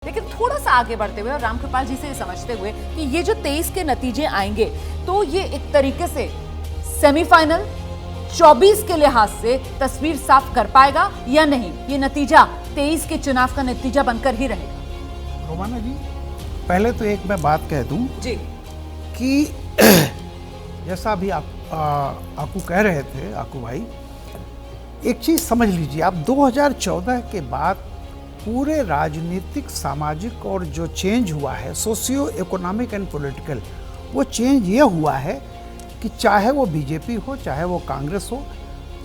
लेकिन थोड़ा सा आगे बढ़ते हुए और रामकृपाल जी से ये समझते हुए कि ये जो 23 के नतीजे आएंगे तो ये एक तरीके से सेमीफाइनल 24 के लिहाज से तस्वीर साफ कर पाएगा या नहीं, ये नतीजा 23 के चुनाव का नतीजा बनकर ही रहेगा। रोमाना जी, पहले तो एक मैं बात कह दूं जी कि जैसा अभी आप आकू कह रहे थे, आकू भाई, एक चीज समझ लीजिए आप, 2014 के बाद पूरे राजनीतिक, सामाजिक और जो चेंज हुआ है सोशियो इकोनॉमिक एंड पॉलिटिकल, वो चेंज ये हुआ है कि चाहे वो बीजेपी हो चाहे वो कांग्रेस हो,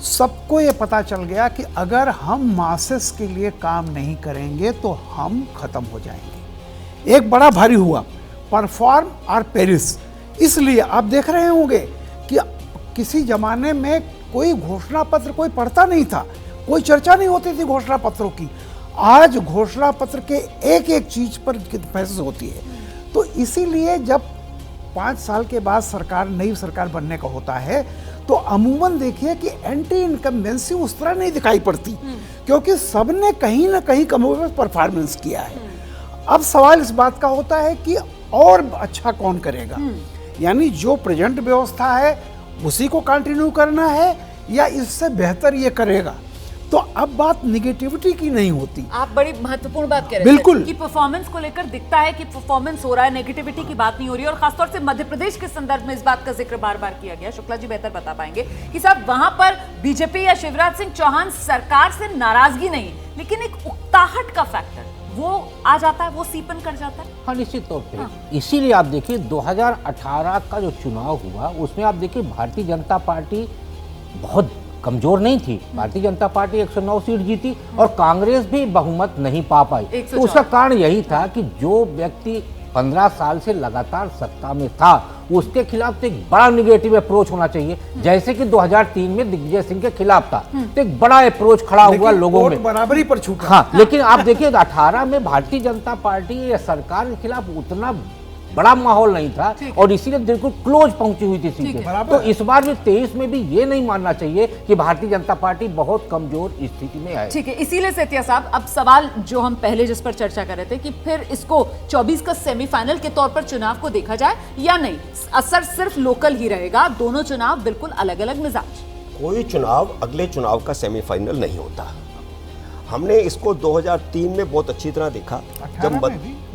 सबको ये पता चल गया कि अगर हम मासेस के लिए काम नहीं करेंगे तो हम खत्म हो जाएंगे। एक बड़ा भारी हुआ परफॉर्म और पेरिस। इसलिए आप देख रहे होंगे कि किसी जमाने में कोई घोषणा पत्र कोई पढ़ता नहीं था, कोई चर्चा नहीं होती थी घोषणा पत्रों की। आज घोषणा पत्र के एक एक चीज पर बहस होती है। तो इसीलिए जब 5 साल के बाद नई सरकार बनने का होता है तो अमूमन देखिए कि एंटी इनकम्बेंसी उस तरह नहीं दिखाई पड़ती, क्योंकि सबने कहीं ना कहीं कमोबेश परफॉर्मेंस किया है। अब सवाल इस बात का होता है कि और अच्छा कौन करेगा, यानी जो प्रेजेंट व्यवस्था है उसी को कंटिन्यू करना है या इससे बेहतर ये करेगा। तो अब बात निगेटिविटी की नहीं होती। आप बड़ी महत्वपूर्ण बात कह रहे बिल्कुल कि परफॉर्मेंस को लेकर दिखता है कि परफॉर्मेंस हो रहा है, नेगेटिविटी की बात नहीं हो रही है। और खासतौर से मध्य प्रदेश के संदर्भ में इस बात का जिक्र बार बार किया गया। शुक्ला जी बेहतर बता पाएंगे कि साहब वहां पर बीजेपी या शिवराज सिंह चौहान सरकार से नाराजगी नहीं, लेकिन एक उकताहट का फैक्टर वो आ जाता है, वो सीपन कर जाता है। हाँ, निश्चित तौर पे। इसीलिए आप देखिए 2018 का जो चुनाव हुआ उसमें आप देखिए भारतीय जनता पार्टी बहुत कमजोर नहीं थी। भारतीय जनता पार्टी 109 सीट जीती और कांग्रेस भी बहुमत नहीं पा पाई। तो उसका कारण यही था कि जो व्यक्ति 15 साल से लगातार सत्ता में था उसके खिलाफ तो एक बड़ा निगेटिव अप्रोच होना चाहिए, जैसे कि 2003 में दिग्विजय सिंह के खिलाफ था। तो एक बड़ा अप्रोच खड़ा हुआ लोगों में, बराबरी पर छूटा। हाँ, लेकिन आप देखिए 18 में भारतीय जनता पार्टी या सरकार के खिलाफ उतना बड़ा माहौल नहीं था और इसीलिए बिल्कुल क्लोज पहुंची हुई थी सीटें। तो इस बार भी 23 में भी ये नहीं मानना चाहिए कि भारतीय जनता पार्टी बहुत कमजोर स्थिति में है। ठीक है, इसीलिए सेतिया साहब अब सवाल जो हम पहले जिस पर चर्चा कर रहे थे कि फिर इसको 24 का सेमीफाइनल के तौर पर चुनाव को देखा जाए या नहीं, असर सिर्फ लोकल ही रहेगा, दोनों चुनाव बिल्कुल अलग अलग मिजाज। कोई चुनाव अगले चुनाव का सेमीफाइनल नहीं होता। हमने इसको 2003 में बहुत अच्छी तरह देखा, जब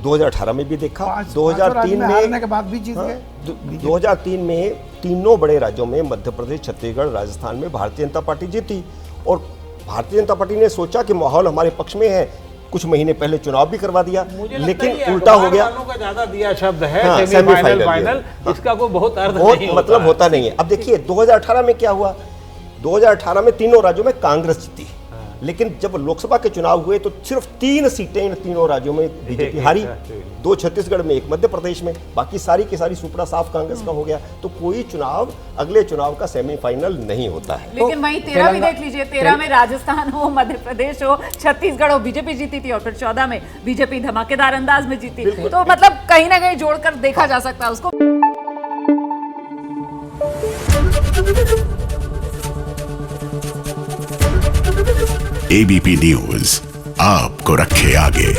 2018 में भी देखा, 2003 में हारने के बाद भी जीत गए। 2003 में तीनों बड़े राज्यों में मध्य प्रदेश, छत्तीसगढ़, राजस्थान में भारतीय जनता पार्टी जीती और भारतीय जनता पार्टी ने सोचा कि माहौल हमारे पक्ष में है, कुछ महीने पहले चुनाव भी करवा दिया, लेकिन उल्टा हो गया। का ज्यादा दिया शब्द है सेमीफाइनल, फाइनल, इसका कोई बहुत अर्थ नहीं मतलब होता नहीं है। अब देखिए 2018 में क्या हुआ, 2018 में तीनों राज्यों में कांग्रेस जीती, लेकिन जब लोकसभा के चुनाव हुए तो सिर्फ 3 सीटें इन तीनों राज्यों में बीजेपी हारी, 2 छत्तीसगढ़ में, 1 मध्य प्रदेश में, बाकी सारी की सारी सुपड़ा साफ कांग्रेस का हो गया। तो कोई चुनाव अगले चुनाव का सेमीफाइनल नहीं होता है। लेकिन वहीं 13 भी देख लीजिए, 13 में राजस्थान हो, मध्य प्रदेश हो, छत्तीसगढ़ हो, बीजेपी जीती थी और फिर 14 में बीजेपी धमाकेदार अंदाज में जीती। तो मतलब कहीं ना कहीं जोड़कर देखा जा सकता है उसको। एबीपी न्यूज आपको रखे आगे।